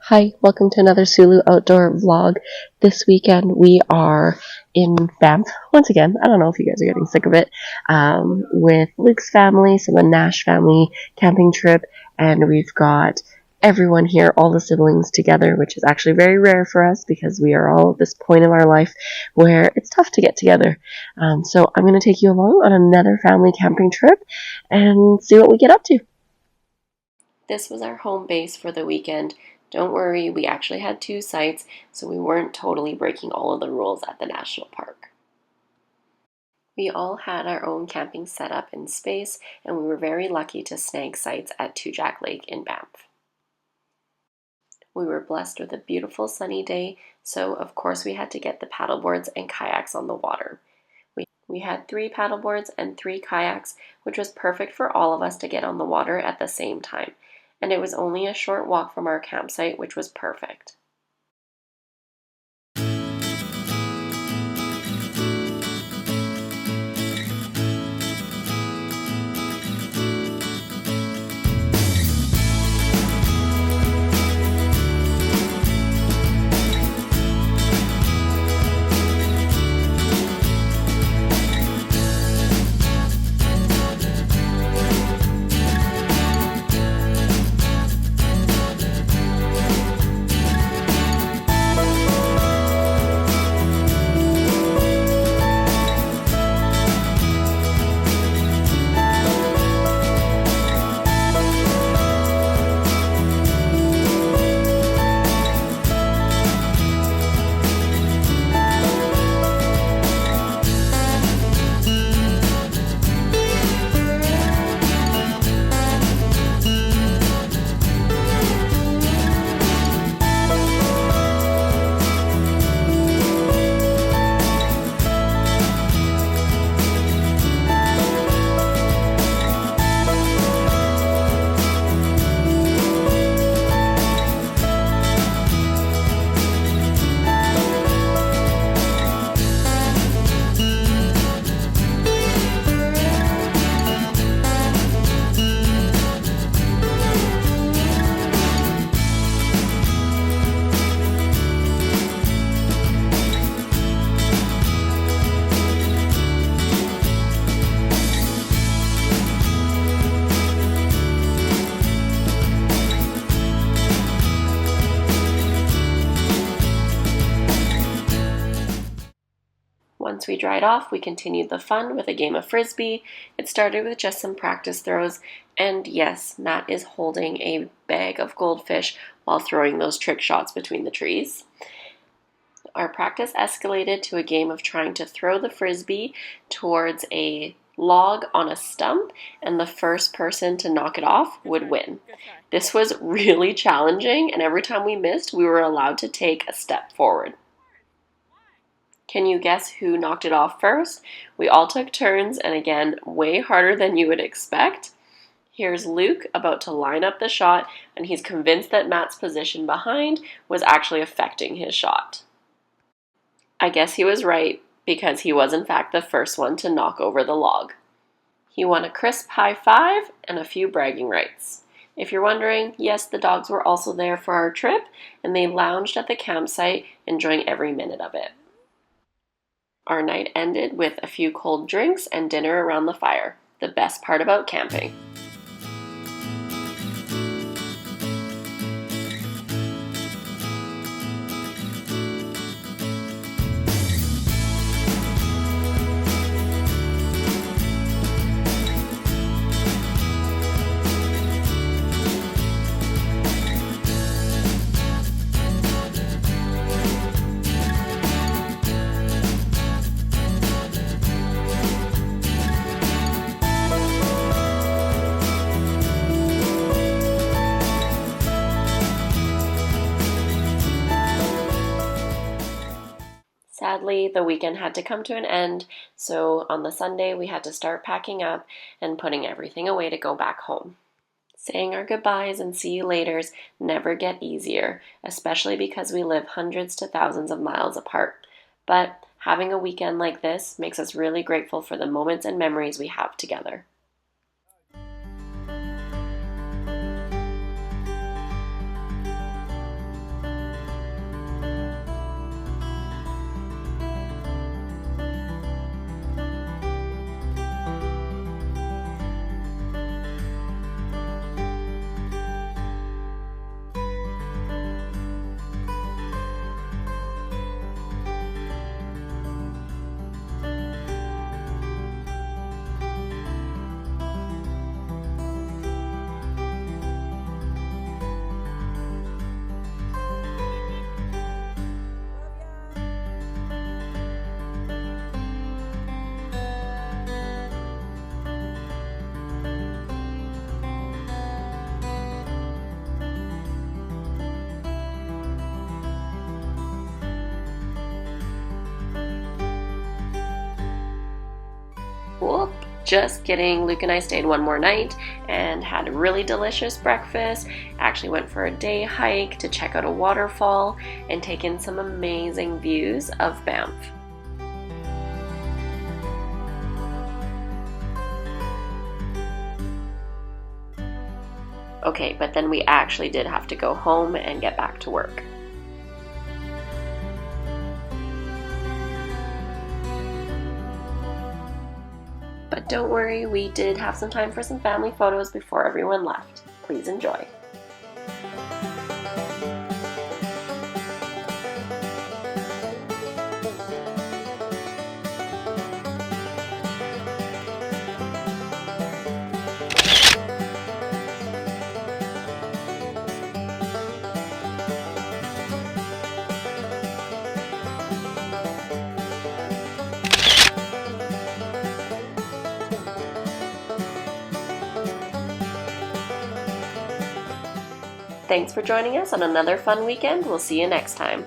Hi, welcome to another Sulu Outdoor vlog. This weekend we are in Banff once again. I don't know if you guys are getting sick of it. With Luke's family, so the Nash family camping trip, and we've got everyone here, all the siblings together, which is actually very rare for us because we are all at this point of our life where it's tough to get together. So I'm going to take you along on another family camping trip and see what we get up to. This was our home base for the weekend. Don't worry, we actually had 2 sites, so we weren't totally breaking all of the rules at the national park. We all had our own camping setup and space, and we were very lucky to snag sites at Two Jack Lake in Banff. We were blessed with a beautiful sunny day, so of course we had to get the paddleboards and kayaks on the water. We had 3 paddleboards and 3 kayaks, which was perfect for all of us to get on the water at the same time. And it was only a short walk from our campsite, which was perfect. Once we dried off, we continued the fun with a game of frisbee. It started with just some practice throws, and yes, Matt is holding a bag of goldfish while throwing those trick shots between the trees. Our practice escalated to a game of trying to throw the frisbee towards a log on a stump, and the first person to knock it off would win. This was really challenging, and every time we missed, we were allowed to take a step forward. Can you guess who knocked it off first? We all took turns, and again, way harder than you would expect. Here's Luke about to line up the shot, and he's convinced that Matt's position behind was actually affecting his shot. I guess he was right, because he was in fact the first one to knock over the log. He won a crisp high five and a few bragging rights. If you're wondering, yes, the dogs were also there for our trip, and they lounged at the campsite, enjoying every minute of it. Our night ended with a few cold drinks and dinner around the fire, the best part about camping. Sadly, the weekend had to come to an end, so on the Sunday we had to start packing up and putting everything away to go back home. Saying our goodbyes and see you laters never get easier, especially because we live hundreds to thousands of miles apart. But having a weekend like this makes us really grateful for the moments and memories we have together. Just kidding, Luke and I stayed one more night and had a really delicious breakfast. Actually went for a day hike to check out a waterfall and take in some amazing views of Banff. Okay, but then we actually did have to go home and get back to work. But don't worry, we did have some time for some family photos before everyone left. Please enjoy. Thanks for joining us on another fun weekend. We'll see you next time.